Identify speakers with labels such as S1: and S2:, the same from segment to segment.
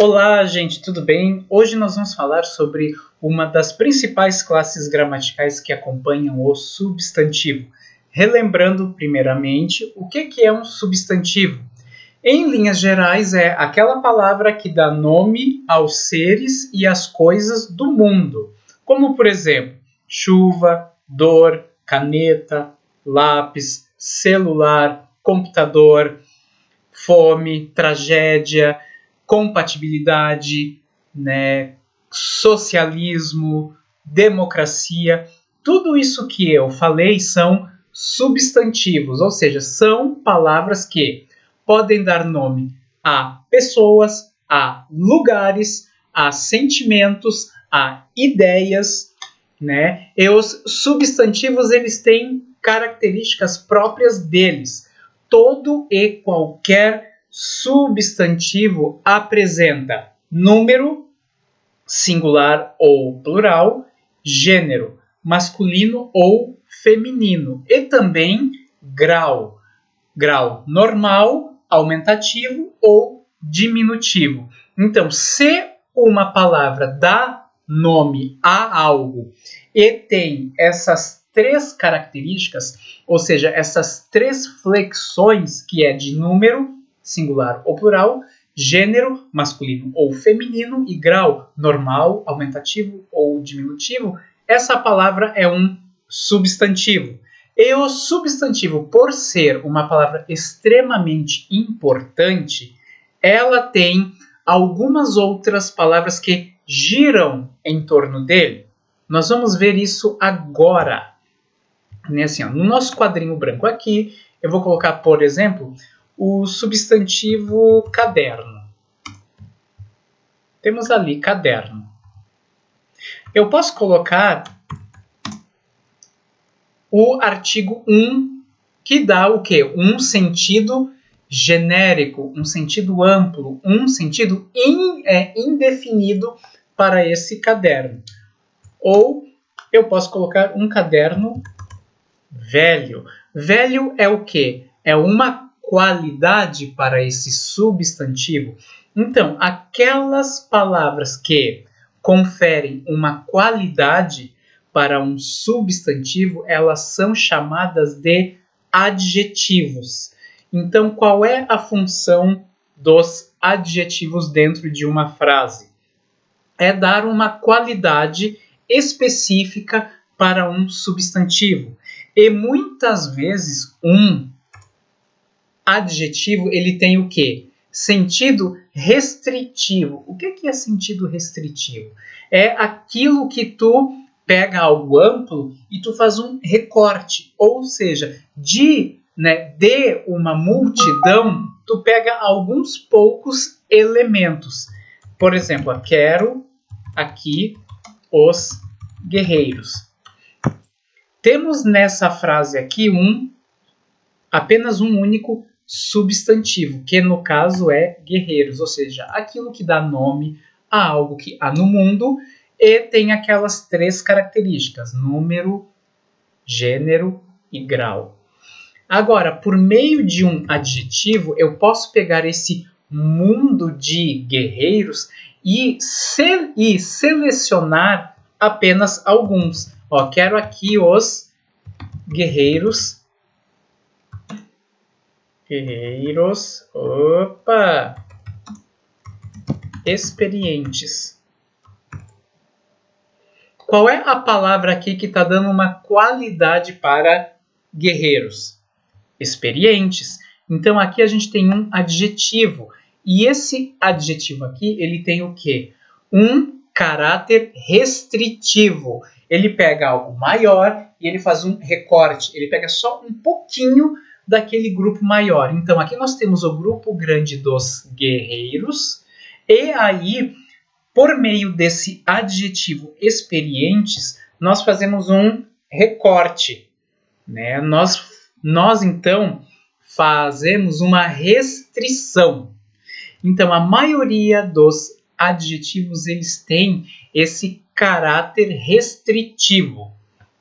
S1: Olá, gente, tudo bem? Hoje nós vamos falar sobre uma das principais classes gramaticais que acompanham o substantivo. Relembrando, primeiramente, o que é um substantivo? Em linhas gerais, é aquela palavra que dá nome aos seres e às coisas do mundo, como, por exemplo, chuva, dor, caneta, lápis, celular, computador, fome, tragédia, compatibilidade, né, socialismo, democracia. Tudo isso que eu falei são substantivos, ou seja, são palavras que podem dar nome a pessoas, a lugares, a sentimentos, a ideias, né? E os substantivos, eles têm características próprias deles. Todo e qualquer substantivo apresenta número, singular ou plural, gênero, masculino ou feminino, e também grau, grau normal, aumentativo ou diminutivo. Então, se uma palavra dá nome a algo e tem essas três características, ou seja, essas três flexões, que é de número, singular ou plural, gênero, masculino ou feminino, e grau, normal, aumentativo ou diminutivo, essa palavra é um substantivo. E o substantivo, por ser uma palavra extremamente importante, ela tem algumas outras palavras que giram em torno dele. Nós vamos ver isso agora. Assim, no nosso quadrinho branco aqui, eu vou colocar, por exemplo, o substantivo caderno. Temos ali caderno. Eu posso colocar o artigo um, que dá o quê? Um sentido genérico, um sentido amplo, um sentido indefinido para esse caderno. Ou eu posso colocar um caderno velho. Velho é o quê? É uma qualidade para esse substantivo. Então, aquelas palavras que conferem uma qualidade para um substantivo, elas são chamadas de adjetivos. Então, qual é a função dos adjetivos dentro de uma frase? É dar uma qualidade específica para um substantivo. E muitas vezes um adjetivo, ele tem o quê? Sentido restritivo. O que é sentido restritivo? É aquilo que tu pega algo amplo e tu faz um recorte, ou seja, de uma multidão, tu pega alguns poucos elementos. Por exemplo, eu quero aqui os guerreiros. Temos nessa frase aqui apenas um único substantivo, que no caso é guerreiros, ou seja, aquilo que dá nome a algo que há no mundo e tem aquelas três características: número, gênero e grau. Agora, por meio de um adjetivo, eu posso pegar esse mundo de guerreiros e selecionar apenas alguns. Quero aqui os guerreiros. Experientes. Qual é a palavra aqui que está dando uma qualidade para guerreiros? Experientes. Então aqui a gente tem um adjetivo. E esse adjetivo aqui, ele tem o quê? Um caráter restritivo. Ele pega algo maior e ele faz um recorte. Ele pega só um pouquinho daquele grupo maior. Então aqui nós temos o grupo grande dos guerreiros. E aí, por meio desse adjetivo experientes, nós fazemos um recorte, né? Nós então fazemos uma restrição. Então, a maioria dos adjetivos, eles têm esse caráter restritivo,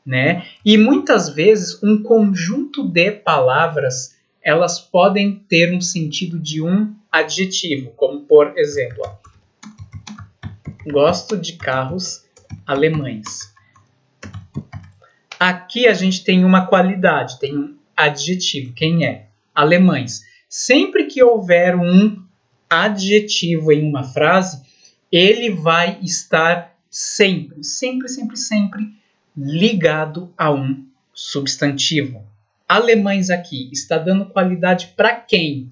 S1: né? E muitas vezes um conjunto de palavras, elas podem ter um sentido de um adjetivo, como por exemplo, Gosto de carros alemães. Aqui a gente tem uma qualidade, tem um adjetivo. Quem é? Alemães. Sempre que houver um adjetivo em uma frase, ele vai estar sempre ligado a um substantivo. Alemães aqui está dando qualidade para quem?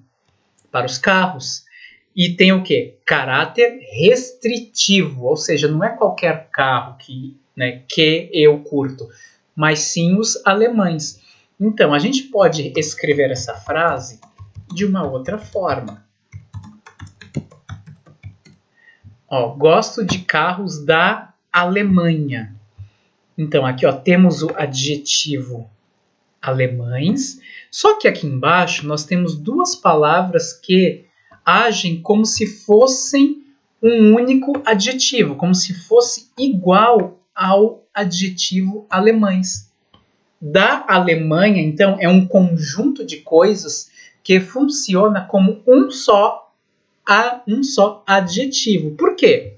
S1: Para os carros. E tem o quê? Caráter restritivo, ou seja, não é qualquer carro que eu curto, mas sim os alemães. Então, a gente pode escrever essa frase de uma outra forma. Gosto de carros da Alemanha. Então, aqui temos o adjetivo alemães, só que aqui embaixo nós temos duas palavras que agem como se fossem um único adjetivo, como se fosse igual ao adjetivo alemães. Da Alemanha, então, é um conjunto de coisas que funciona como um só adjetivo. Por quê?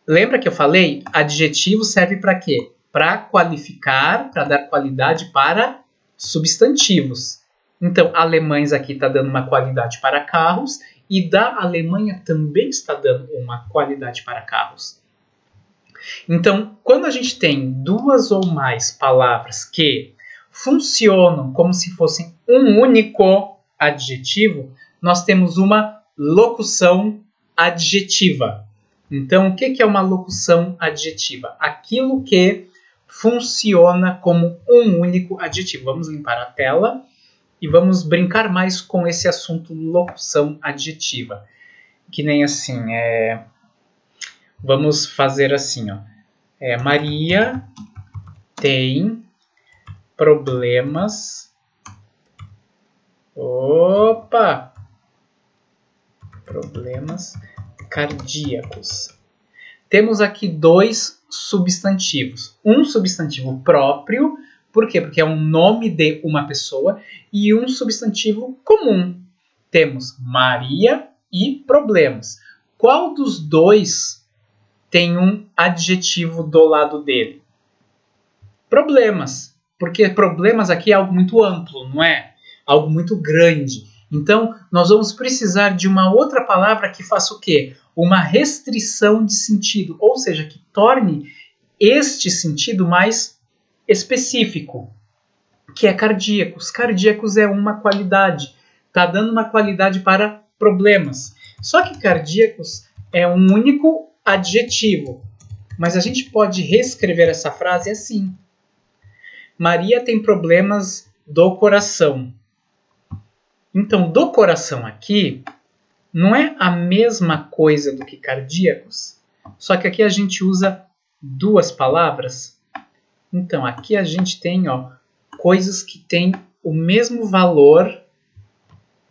S1: Lembra que eu falei? Adjetivo serve para quê? Para qualificar, para dar qualidade para substantivos. Então, alemães aqui está dando uma qualidade para carros e da Alemanha também está dando uma qualidade para carros. Então, quando a gente tem duas ou mais palavras que funcionam como se fossem um único adjetivo, nós temos uma locução adjetiva. Então, o que é uma locução adjetiva? Aquilo que funciona como um único adjetivo. Vamos limpar a tela e vamos brincar mais com esse assunto locução adjetiva. Que nem assim, vamos fazer assim, Maria tem problemas. Problemas cardíacos. Temos aqui dois substantivos. Um substantivo próprio, por quê? Porque é um nome de uma pessoa, e um substantivo comum. Temos Maria e problemas. Qual dos dois tem um adjetivo do lado dele? Problemas. Porque problemas aqui é algo muito amplo, não é? Algo muito grande. Então, nós vamos precisar de uma outra palavra que faça o quê? Uma restrição de sentido, ou seja, que torne este sentido mais específico, que é cardíacos. Cardíacos é uma qualidade, está dando uma qualidade para problemas. Só que cardíacos é um único adjetivo, mas a gente pode reescrever essa frase assim. Maria tem problemas do coração. Então, do coração aqui não é a mesma coisa do que cardíacos, só que aqui a gente usa duas palavras. Então, aqui a gente tem coisas que têm o mesmo valor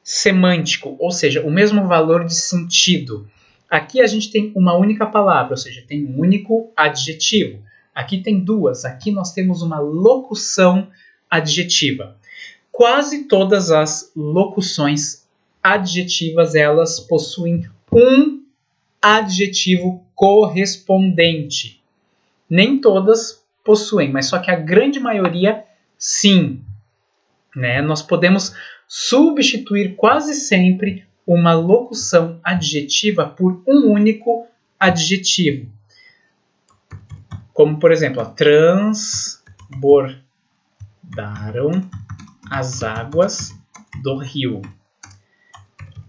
S1: semântico, ou seja, o mesmo valor de sentido. Aqui a gente tem uma única palavra, ou seja, tem um único adjetivo. Aqui tem duas, aqui nós temos uma locução adjetiva. Quase todas as locuções adjetivas, elas possuem um adjetivo correspondente. Nem todas possuem, mas só que a grande maioria, sim. Nós podemos substituir quase sempre uma locução adjetiva por um único adjetivo. Como, por exemplo, transbordaram as águas do rio.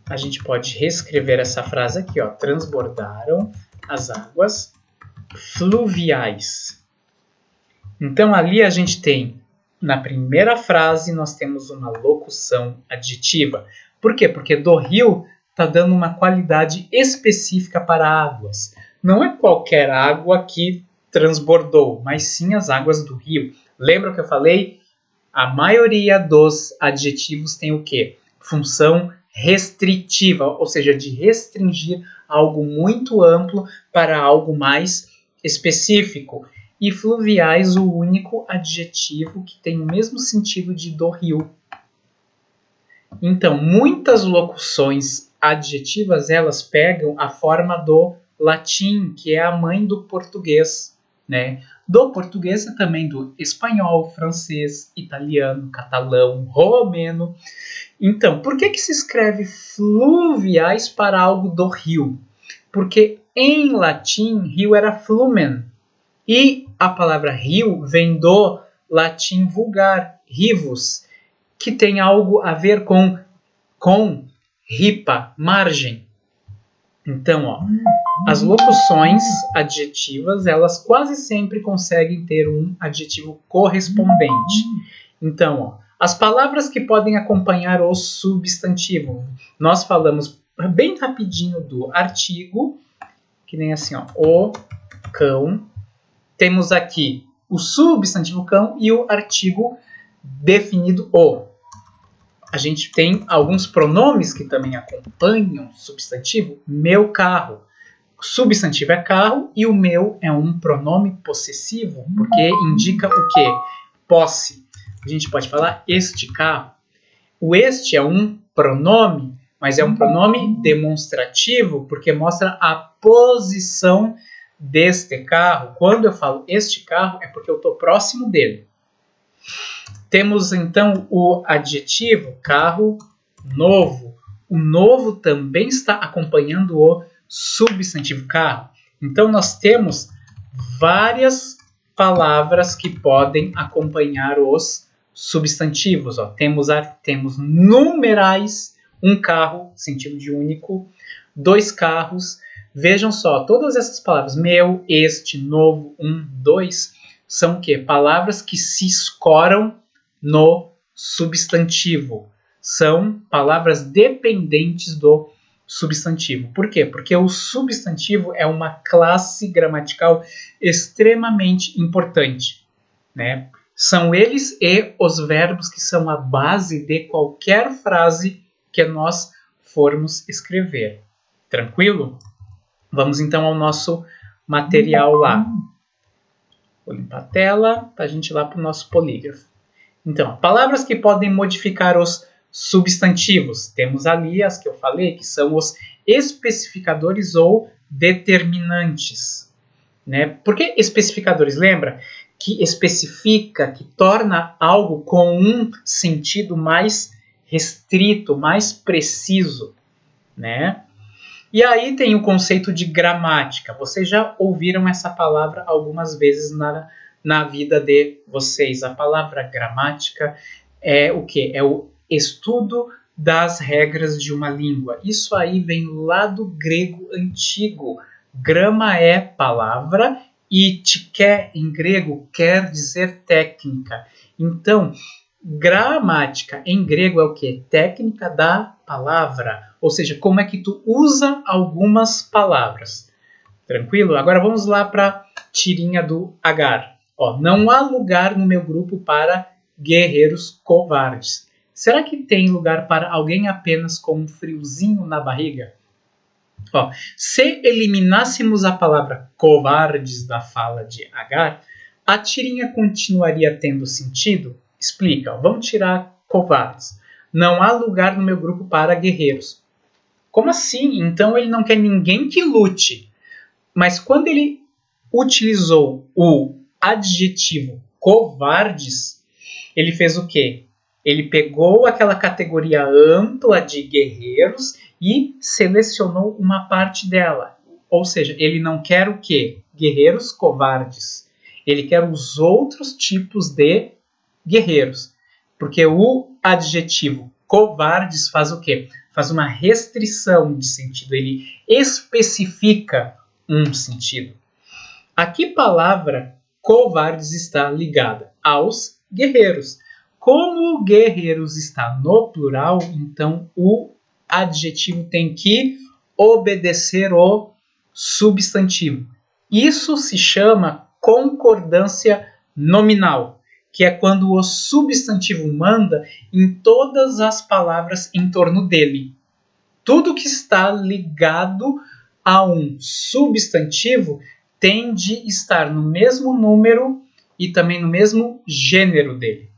S1: A gente pode reescrever essa frase aqui, transbordaram as águas fluviais. Então, ali a gente tem, na primeira frase, nós temos uma locução adjetiva. Por quê? Porque do rio está dando uma qualidade específica para águas. Não é qualquer água que transbordou, mas sim as águas do rio. Lembra que eu falei? A maioria dos adjetivos tem o quê? Função restritiva, ou seja, de restringir algo muito amplo para algo mais específico. E fluviais, o único adjetivo que tem o mesmo sentido de do rio. Então, muitas locuções adjetivas, elas pegam a forma do latim, que é a mãe do português, né? Do português e também do espanhol, francês, italiano, catalão, romeno. Então, por que se escreve fluviais para algo do rio? Porque em latim, rio era flumen. E a palavra rio vem do latim vulgar, rivus, que tem algo a ver com ripa, margem. Então, ó, as locuções adjetivas, elas quase sempre conseguem ter um adjetivo correspondente. Então, ó, as palavras que podem acompanhar o substantivo. Nós falamos bem rapidinho do artigo, que nem assim, ó, o cão. Temos aqui o substantivo cão e o artigo definido o. A gente tem alguns pronomes que também acompanham o substantivo. Meu carro. O substantivo é carro e o meu é um pronome possessivo, porque indica o quê? Posse. A gente pode falar este carro. O este é um pronome, mas é um pronome demonstrativo, porque mostra a posição deste carro. Quando eu falo este carro, é porque eu estou próximo dele. Temos então o adjetivo carro novo. O novo também está acompanhando o substantivo carro. Então nós temos várias palavras que podem acompanhar os substantivos. Ó. Temos numerais, um carro, sentido de único, dois carros. Vejam só, todas essas palavras, meu, este, novo, um, dois, são o quê? Palavras que se escoram no substantivo. São palavras dependentes do substantivo. Por quê? Porque o substantivo é uma classe gramatical extremamente importante, né? São eles e os verbos que são a base de qualquer frase que nós formos escrever. Tranquilo? Vamos então ao nosso material lá. Vou limpar a tela para a gente ir lá para o nosso polígrafo. Então, palavras que podem modificar os substantivos. Temos ali as que eu falei, que são os especificadores ou determinantes. Né? Por que especificadores? Lembra que especifica, que torna algo com um sentido mais restrito, mais preciso. Né? E aí tem o conceito de gramática. Vocês já ouviram essa palavra algumas vezes na vida de vocês. A palavra gramática é o quê? É o estudo das regras de uma língua. Isso aí vem lá do grego antigo. Grama é palavra e tché em grego quer dizer técnica. Então, gramática em grego é o quê? Técnica da palavra. Ou seja, como é que tu usa algumas palavras. Tranquilo? Agora vamos lá para a tirinha do Agar. Ó, não há lugar no meu grupo para guerreiros covardes. Será que tem lugar para alguém apenas com um friozinho na barriga? Ó, se eliminássemos a palavra covardes da fala de Agar, a tirinha continuaria tendo sentido? Explica. Ó, vamos tirar covardes. Não há lugar no meu grupo para guerreiros. Como assim? Então ele não quer ninguém que lute. Mas quando ele utilizou o adjetivo covardes, ele fez o quê? Ele pegou aquela categoria ampla de guerreiros e selecionou uma parte dela. Ou seja, ele não quer o quê? Guerreiros covardes. Ele quer os outros tipos de guerreiros. Porque o adjetivo covardes faz o quê? Faz uma restrição de sentido. Ele especifica um sentido. A que palavra covardes está ligada? Aos guerreiros. Como guerreiros está no plural, então o adjetivo tem que obedecer o substantivo. Isso se chama concordância nominal, que é quando o substantivo manda em todas as palavras em torno dele. Tudo que está ligado a um substantivo tem de estar no mesmo número e também no mesmo gênero dele.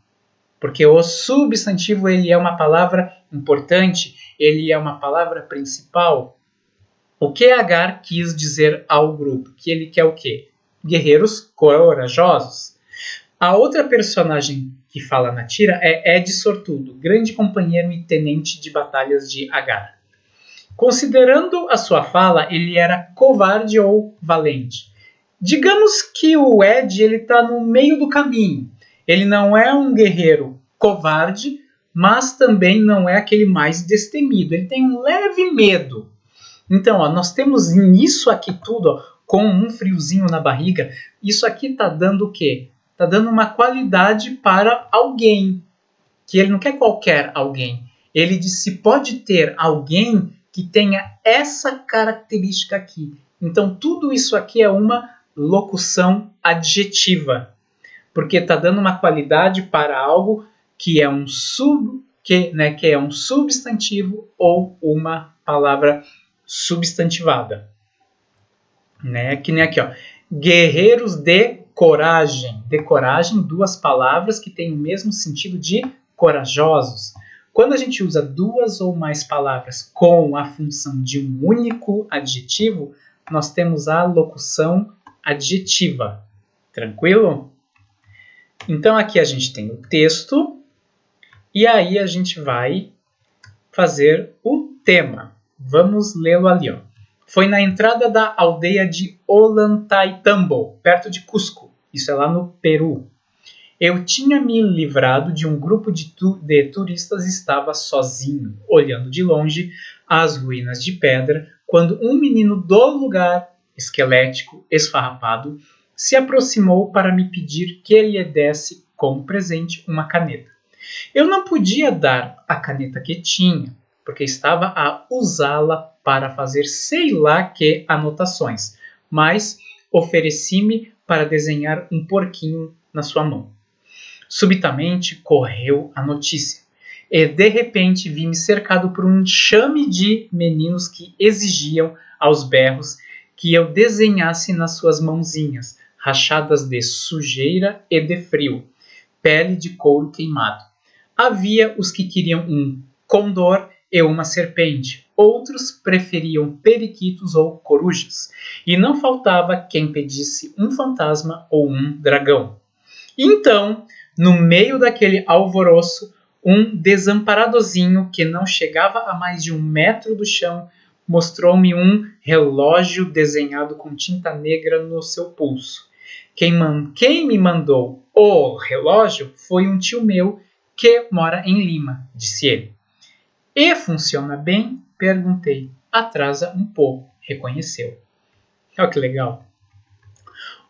S1: Porque o substantivo ele é uma palavra importante, ele é uma palavra principal. O que Agar quis dizer ao grupo? Que ele quer o quê? Guerreiros corajosos. A outra personagem que fala na tira é Ed Sortudo, grande companheiro e tenente de batalhas de Agar. Considerando a sua fala, ele era covarde ou valente. Digamos que o Ed está no meio do caminho. Ele não é um guerreiro covarde, mas também não é aquele mais destemido. Ele tem um leve medo. Então, nós temos nisso aqui tudo, com um friozinho na barriga. Isso aqui está dando o quê? Está dando uma qualidade para alguém, que ele não quer qualquer alguém. Ele disse, pode ter alguém que tenha essa característica aqui. Então, tudo isso aqui é uma locução adjetiva, porque está dando uma qualidade para algo que é um que é um substantivo ou uma palavra substantivada, né? Que nem aqui, ó. Guerreiros de coragem. De coragem, duas palavras que têm o mesmo sentido de corajosos. Quando a gente usa duas ou mais palavras com a função de um único adjetivo, nós temos a locução adjetiva. Tranquilo? Então aqui a gente tem o texto e aí a gente vai fazer o tema. Vamos lê-lo ali, ó. Foi na entrada da aldeia de Ollantaytambo, perto de Cusco. Isso é lá no Peru. Eu tinha me livrado de um grupo de turistas e estava sozinho, olhando de longe as ruínas de pedra, quando um menino do lugar, esquelético, esfarrapado, se aproximou para me pedir que lhe desse como presente uma caneta. Eu não podia dar a caneta que tinha, porque estava a usá-la para fazer sei lá que anotações, mas ofereci-me para desenhar um porquinho na sua mão. Subitamente correu a notícia, e de repente vi-me cercado por um enxame de meninos que exigiam, aos berros, que eu desenhasse nas suas mãozinhas, rachadas de sujeira e de frio, pele de couro queimado. Havia os que queriam um condor e uma serpente, outros preferiam periquitos ou corujas, e não faltava quem pedisse um fantasma ou um dragão. Então, no meio daquele alvoroço, um desamparadozinho que não chegava a mais de 1 metro do chão mostrou-me um relógio desenhado com tinta negra no seu pulso. Quem me mandou o relógio foi um tio meu que mora em Lima, disse ele. E funciona bem? Perguntei. Atrasa um pouco, reconheceu. Olha que legal.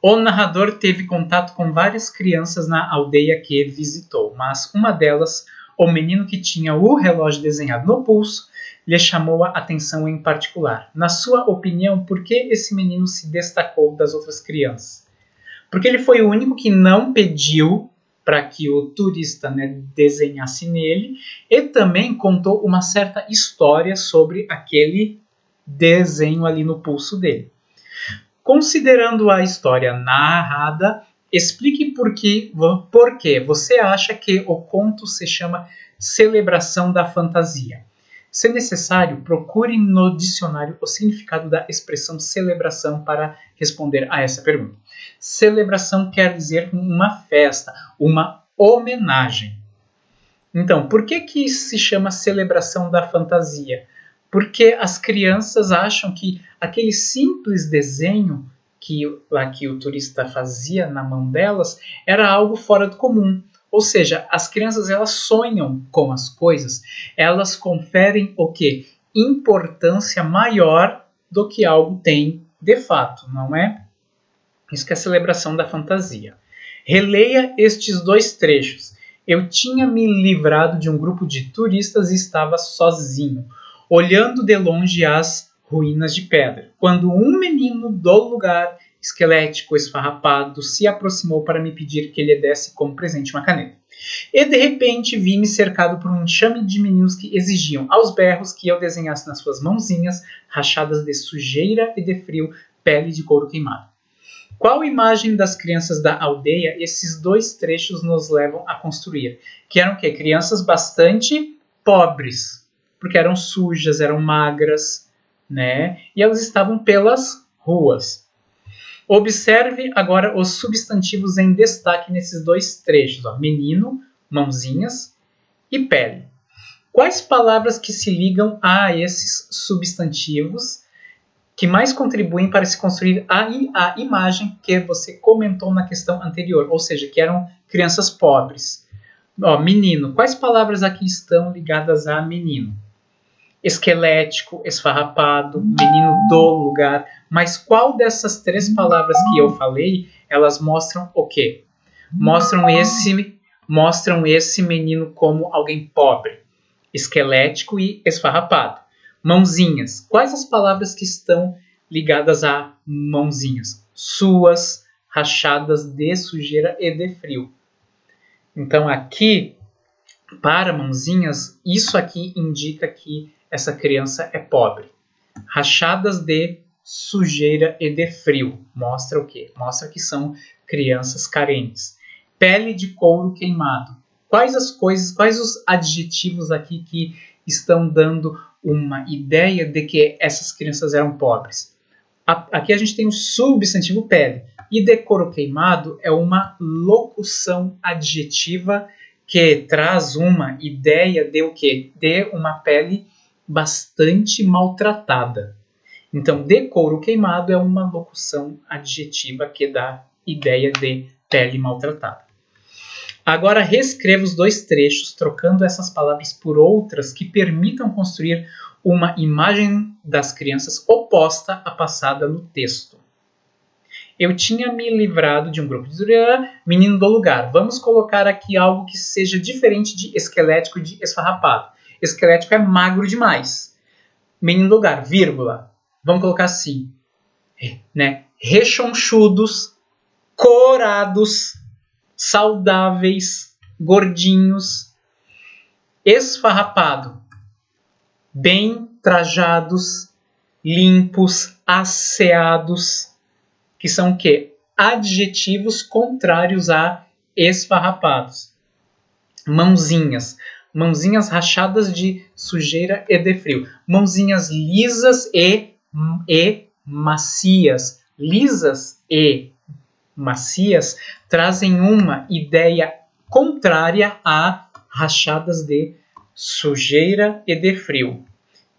S1: O narrador teve contato com várias crianças na aldeia que visitou, mas uma delas, o menino que tinha o relógio desenhado no pulso, lhe chamou a atenção em particular. Na sua opinião, por que esse menino se destacou das outras crianças? Porque ele foi o único que não pediu para que o turista, desenhasse nele, e também contou uma certa história sobre aquele desenho ali no pulso dele. Considerando a história narrada, explique por que você acha que o conto se chama Celebração da Fantasia. Se necessário, procure no dicionário o significado da expressão celebração para responder a essa pergunta. Celebração quer dizer uma festa, uma homenagem. Então, por que se chama Celebração da Fantasia? Porque as crianças acham que aquele simples desenho que o turista fazia na mão delas era algo fora do comum. Ou seja, as crianças elas sonham com as coisas, elas conferem o quê? Importância maior do que algo tem de fato, não é? Isso que é a celebração da fantasia. Releia estes 2 trechos. Eu tinha me livrado de um grupo de turistas e estava sozinho, olhando de longe as ruínas de pedra, quando um menino do lugar, esquelético, esfarrapado, se aproximou para me pedir que lhe desse como presente uma caneta. E de repente vi-me cercado por um enxame de meninos que exigiam, aos berros, que eu desenhasse nas suas mãozinhas, rachadas de sujeira e de frio, pele de couro queimado. Qual imagem das crianças da aldeia esses 2 trechos nos levam a construir? Que eram o quê? Crianças bastante pobres, porque eram sujas, eram magras, né? E elas estavam pelas ruas. Observe agora os substantivos em destaque nesses dois trechos, ó, menino, mãozinhas e pele. Quais palavras que se ligam a esses substantivos que mais contribuem para se construir a imagem que você comentou na questão anterior, ou seja, que eram crianças pobres? Ó, menino, quais palavras aqui estão ligadas a menino? Esquelético, esfarrapado, menino do lugar. Mas qual dessas três palavras que eu falei, elas mostram o quê? Mostram esse menino como alguém pobre, esquelético e esfarrapado. Mãozinhas. Quais as palavras que estão ligadas a mãozinhas? Suas, rachadas de sujeira e de frio. Então aqui, para mãozinhas, isso aqui indica que essa criança é pobre. Rachadas de sujeira e de frio. Mostra o quê? Mostra que são crianças carentes. Pele de couro queimado. Quais os adjetivos aqui que estão dando uma ideia de que essas crianças eram pobres? Aqui a gente tem o substantivo pele. E de couro queimado é uma locução adjetiva que traz uma ideia de o quê? De uma pele bastante maltratada. Então, de couro queimado é uma locução adjetiva que dá ideia de pele maltratada. Agora reescreva os dois trechos, trocando essas palavras por outras que permitam construir uma imagem das crianças oposta à passada no texto. Eu tinha me livrado de um grupo de menino do lugar. Vamos colocar aqui algo que seja diferente de esquelético e de esfarrapado. Esquelético é magro demais. Menino do lugar, vírgula. Vamos colocar assim, né? Rechonchudos, corados, saudáveis, gordinhos, esfarrapado, bem trajados, limpos, asseados, que são o quê? Adjetivos contrários a esfarrapados. Mãozinhas. Mãozinhas rachadas de sujeira e de frio. Mãozinhas lisas e macias. Lisas e macias trazem uma ideia contrária a rachadas de sujeira e de frio.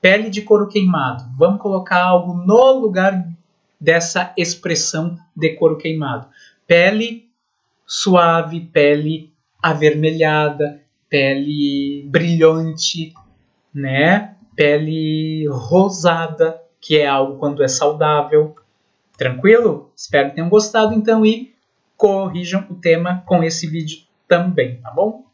S1: Pele de couro queimado. Vamos colocar algo no lugar dessa expressão de couro queimado. Pele suave, pele avermelhada, pele brilhante, né? Pele rosada, que é algo quando é saudável. Tranquilo? Espero que tenham gostado então e corrijam o tema com esse vídeo também, tá bom?